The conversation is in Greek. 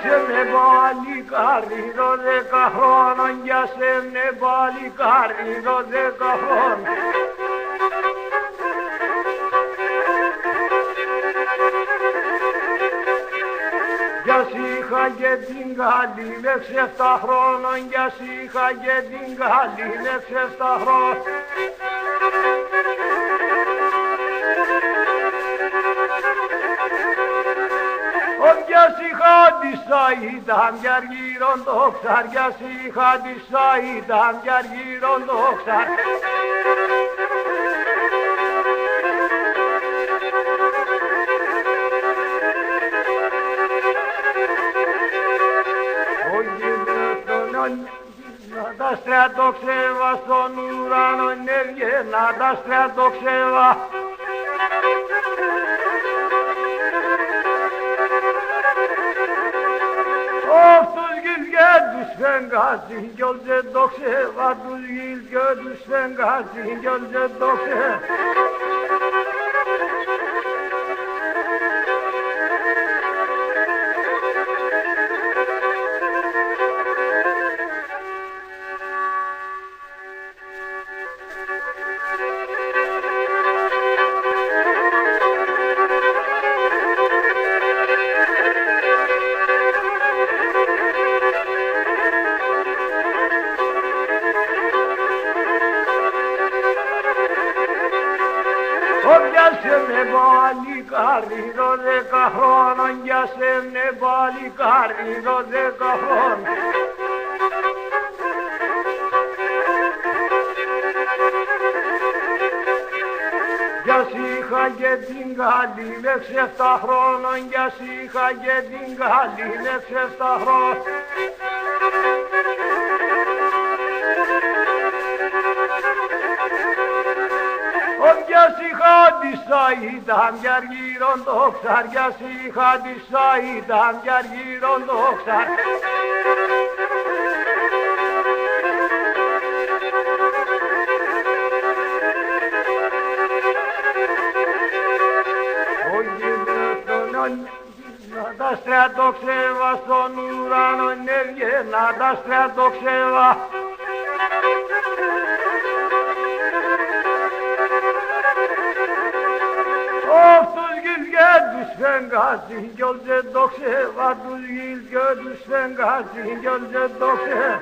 σε με παλικάρι 12 χρόνων, για σε με παλικάρι 12 χρόνων. Για σ' είχα και την καλή με 7 χρόνων, για σ' είχα και την καλή με 7 χρόνων. Για σ' είχα της ήταν κι αργύρον το ξαρ, για σ' είχα της ήταν κι αργύρον το ξαρ. Να τα στρατοξεύα στον ουρανό, να τα στρατοξεύα. Αυτούς γυλ και τους φεγγάζει κι όλ δεν το ξεύα, τους γυλ και τους φεγγάζει κι όλ δεν το ξεύα. Για σε με παλικάρι 12 χρόνων, για σε με παλικάρι 12 χρόνων. Για σ' είχα και την καλή με 7 χρόνων, για σ' είχα και την καλή με 7 χρόνων. Για σ' είχα της ήταν κι αργύρον το ξαρ, για σ' είχα της ήταν κι αργύρον το ξαρ. Να τα στρατοξεύα στον ουρανό, να τα στρατοξεύα. Αυτούς γυλ και τους φεγγάζει κι όλ δεν το ξεύα, τους γυλ και τους φεγγάζει κι όλ δεν το ξεύα.